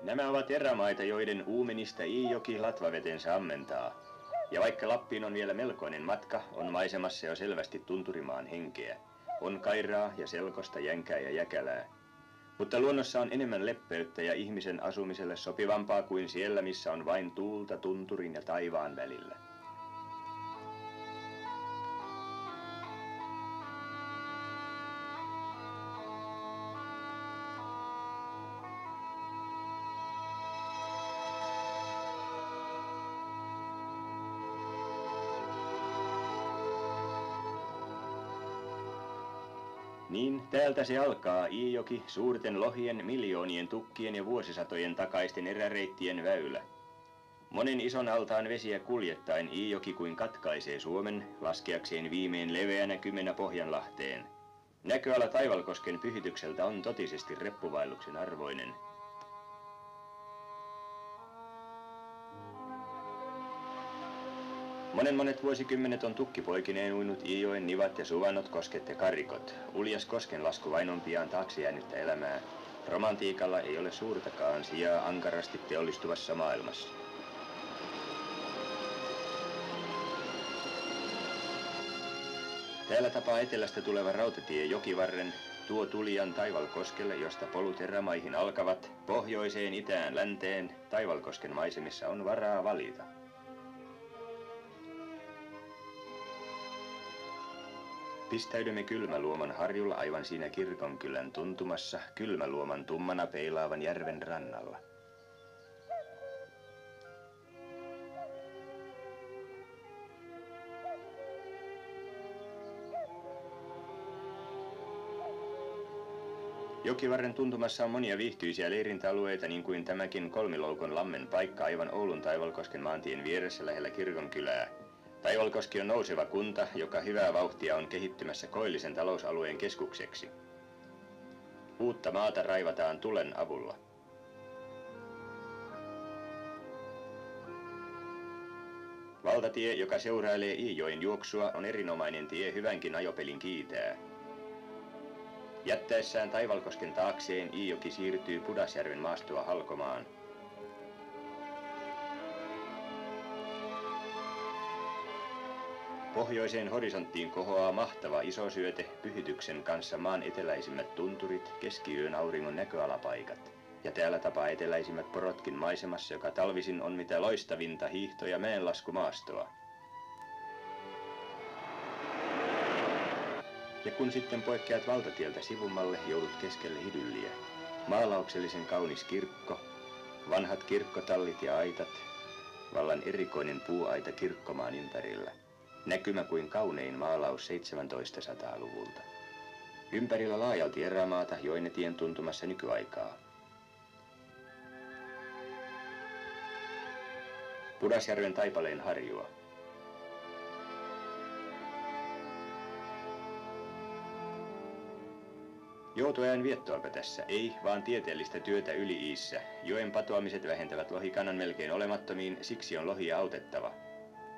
Nämä ovat erämaita, joiden uumenista Iijoki latvavetensä ammentaa. Ja vaikka Lappiin on vielä melkoinen matka, on maisemassa jo selvästi tunturimaan henkeä. On kairaa ja selkosta, jänkää ja jäkälää. Mutta luonnossa on enemmän leppeyttä ja ihmisen asumiselle sopivampaa kuin siellä, missä on vain tuulta tunturin ja taivaan välillä. Niin, täältä se alkaa Iijoki, suurten lohien, miljoonien tukkien ja vuosisatojen takaisten eräreittien väylä. Monen ison altaan vesiä kuljettaen Iijoki kuin katkaisee Suomen, laskeakseen viimein leveänä kymmenä Pohjanlahteen. Näköala Taivalkosken pyhitykseltä on totisesti reppuvaelluksen arvoinen. Monet vuosikymmenet on tukkipoikineen uinut Iijoen nivat ja suvanot, kosket ja karikot. Uljas koskenlasku vain on pian taakse jäänyttä elämää. Romantiikalla ei ole suurtakaan sijaa ankarasti teollistuvassa maailmassa. Täällä tapaa etelästä tuleva rautatie jokivarren, tuo tulijan Taivalkoskelle, josta polut erämaihin alkavat, pohjoiseen, itään, länteen. Taivalkosken maisemissa on varaa valita. Pistäydymme Kylmäluoman harjulla aivan siinä kirkonkylän tuntumassa, Kylmäluoman tummana peilaavan järven rannalla. Jokivarren tuntumassa on monia viihtyisiä leirintäalueita, niin kuin tämäkin Kolmiloukon lammen paikka aivan Oulun Taivalkosken maantien vieressä lähellä kirkonkylää. Taivalkoski on nouseva kunta, joka hyvää vauhtia on kehittymässä koillisen talousalueen keskukseksi. Uutta maata raivataan tulen avulla. Valtatie, joka seurailee Iijoen juoksua, on erinomainen tie hyvänkin ajopelin kiitää. Jättäessään Taivalkosken taakseen Iijoki siirtyy Pudasjärven maastoa halkomaan. Pohjoiseen horisonttiin kohoaa mahtava isosyöte, pyhityksen kanssa maan eteläisimmät tunturit, keskiyön auringon näköalapaikat. Ja täällä tapaa eteläisimmät porotkin maisemassa, joka talvisin on mitä loistavinta hiihto- ja mäenlaskumaastoa. Ja kun sitten poikkeat valtatieltä sivummalle, joudut keskelle idylliä. Maalauksellisen kaunis kirkko, vanhat kirkkotallit ja aitat, vallan erikoinen puuaita kirkkomaan ympärillä. Näkymä kuin kaunein maalaus 1700-luvulta. Ympärillä laajalti erämaata Joenetien tuntumassa nykyaikaa. Pudasjärven taipaleen harjua. Joutoajan viettoako tässä? Ei, vaan tieteellistä työtä Yli-Iissä. Joen patoamiset vähentävät lohikannan melkein olemattomiin, siksi on lohia autettava.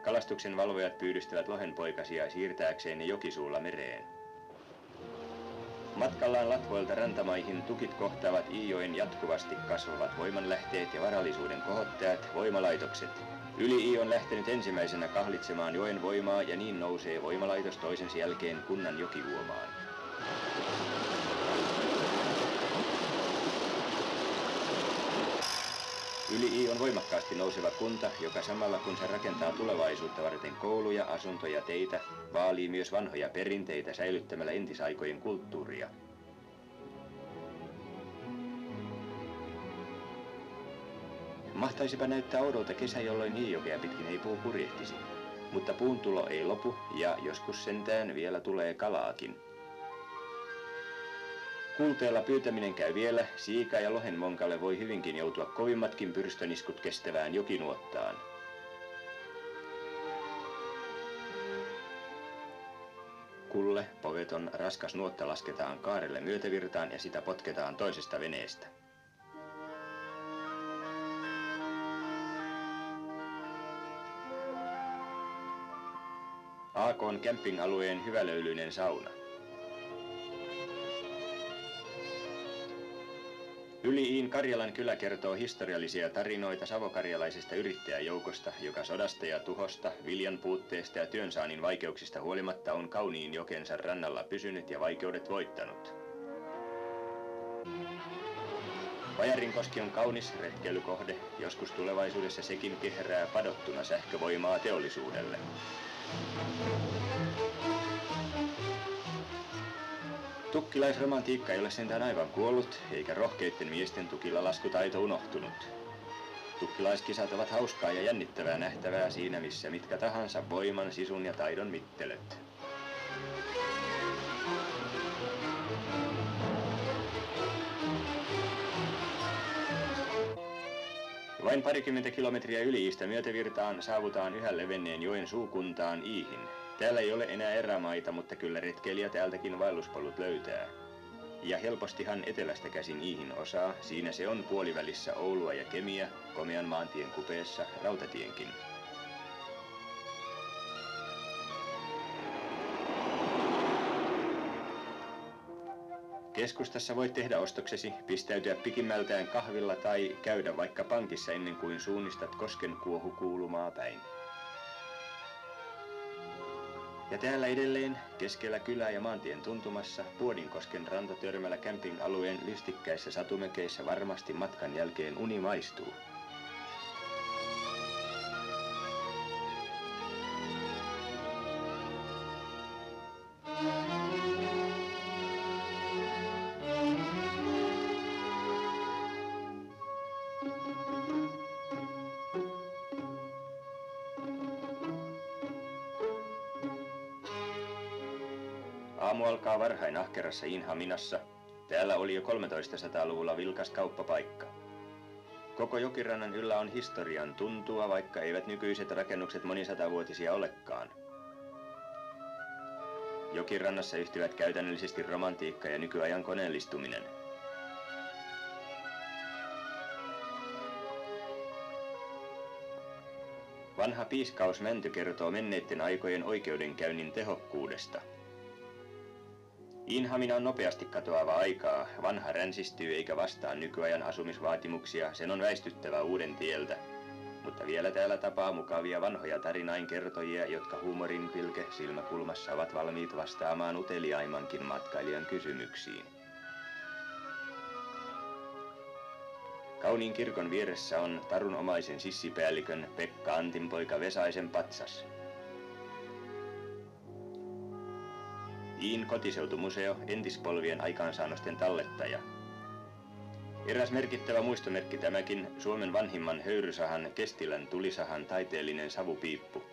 Kalastuksen valvojat pyydystävät lohenpoikasia siirtääkseen ne jokisuulla mereen. Matkallaan latvoilta rantamaihin tukit kohtaavat Iijoen jatkuvasti kasvavat voimanlähteet ja varallisuuden kohottajat, voimalaitokset. Yli-Ii on lähtenyt ensimmäisenä kahlitsemaan joen voimaa ja niin nousee voimalaitos toisensa jälkeen kunnan jokiuomaan. Yli-Ii on voimakkaasti nouseva kunta, joka samalla kun se rakentaa tulevaisuutta varten kouluja, asuntoja, teitä, vaalii myös vanhoja perinteitä säilyttämällä entisaikojen kulttuuria. Mahtaisipa näyttää oudolta kesä, jolloin Iijokea pitkin ei puu purjehtisi. Mutta puun tulo ei lopu ja joskus sentään vielä tulee kalaakin. Kulteella pyytäminen käy vielä, siika- ja lohenmonkalle voi hyvinkin joutua kovimmatkin pyrstöniskut kestävään jokinuottaan. Kulle, poveton, raskas nuotta lasketaan kaarelle myötävirtaan ja sitä potketaan toisesta veneestä. AK:n camping-alueen hyvälöylyinen sauna. Yli-Iin Karjalan kylä kertoo historiallisia tarinoita savokarjalaisesta yrittäjäjoukosta, joka sodasta ja tuhosta, viljan puutteesta ja työnsaannin vaikeuksista huolimatta on kauniin jokensa rannalla pysynyt ja vaikeudet voittanut. Vajarinkoski on kaunis retkeilykohde, joskus tulevaisuudessa sekin kehrää padottuna sähkövoimaa teollisuudelle. Tukkilaisromantiikka ei ole sentään aivan kuollut, eikä rohkeitten miesten tukilla laskutaito unohtunut. Tukkilaiskisat ovat hauskaa ja jännittävää nähtävää siinä missä mitkä tahansa voiman, sisun ja taidon mittelöt. Vain parikymmentä kilometriä Yli-Iistä myötävirtaan saavutaan yhä levenneen joen suukuntaan Iihin. Täällä ei ole enää erämaita, mutta kyllä retkeilijä täältäkin vaelluspolut löytää. Ja helpostihan etelästä käsin Iihin osaa, siinä se on puolivälissä Oulua ja Kemiä, komean maantien kupeessa rautatienkin. Keskustassa voit tehdä ostoksesi, pistäytyä pikimmältään kahvilla tai käydä vaikka pankissa ennen kuin suunnistat Koskenkuohu-kuulumaa päin. Ja täällä edelleen, keskellä kylää ja maantien tuntumassa, Puodinkosken rantatörmällä camping-alueen lystikkäissä satumökeissä varmasti matkan jälkeen uni maistuu. Aamu alkaa varhain ahkerassa Iinhaminassa. Täällä oli jo 1300-luvulla vilkas kauppapaikka. Koko jokirannan yllä on historian tuntua, vaikka eivät nykyiset rakennukset monisatavuotisia olekaan. Jokirannassa yhtyvät käytännöllisesti romantiikka ja nykyajan koneellistuminen. Vanha piiskausmänty kertoo menneiden aikojen oikeudenkäynnin tehokkuudesta. Iinhamina on nopeasti katoava aikaa, vanha ränsistyy eikä vastaa nykyajan asumisvaatimuksia, sen on väistyttävä uuden tieltä. Mutta vielä täällä tapaa mukavia vanhoja tarinainkertojia, jotka huumorin pilke silmäkulmassa ovat valmiit vastaamaan uteliaimmankin matkailijan kysymyksiin. Kauniin kirkon vieressä on tarunomaisen sissipäällikön Pekka Antinpoika Vesaisen patsas. Iin kotiseutumuseo, entispolvien aikaansaannosten tallettaja. Eräs merkittävä muistomerkki tämäkin, Suomen vanhimman höyrysahan Kestilän tulisahan taiteellinen savupiippu.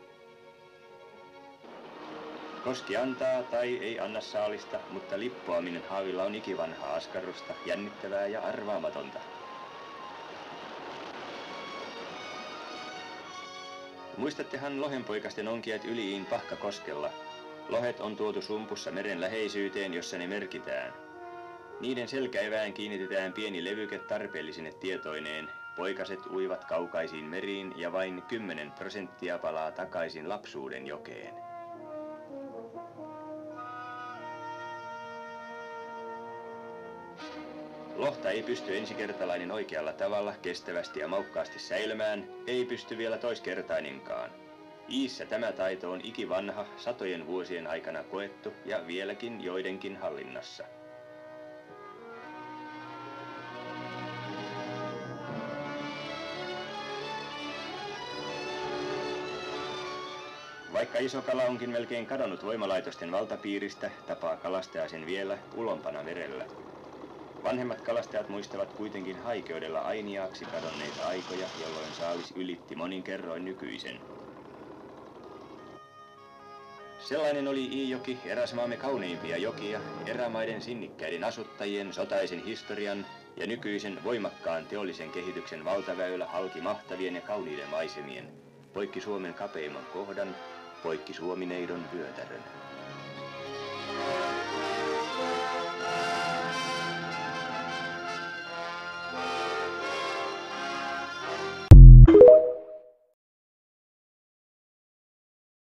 Koski antaa tai ei anna saalista, mutta lippoaminen haavilla on ikivanhaa askarrusta, jännittävää ja arvaamatonta. Muistattehan lohenpoikasten onkijat Yli-Iin Pahkakoskella. Lohet on tuotu sumpussa meren läheisyyteen, jossa ne merkitään. Niiden selkäevään kiinnitetään pieni levyke tarpeellisine tietoineen. Poikaset uivat kaukaisiin meriin ja vain 10% palaa takaisin lapsuuden jokeen. Lohta ei pysty ensikertalainen oikealla tavalla kestävästi ja maukkaasti säilymään, ei pysty vielä toiskertainenkaan. Iissä tämä taito on ikivanha, satojen vuosien aikana koettu ja vieläkin joidenkin hallinnassa. Vaikka iso kala onkin melkein kadonnut voimalaitosten valtapiiristä, tapaa kalastaja sen vielä ulompana merellä. Vanhemmat kalastajat muistavat kuitenkin haikeudella ainiaaksi kadonneita aikoja, jolloin saalis ylitti monin kerroin nykyisen. Sellainen oli Iijoki, eräs maamme kauneimpia jokia, erämaiden sinnikkäiden asuttajien, sotaisen historian ja nykyisen voimakkaan teollisen kehityksen valtaväylä halki mahtavien ja kauniiden maisemien, poikki Suomen kapeimman kohdan, poikki Suomineidon vyötärön.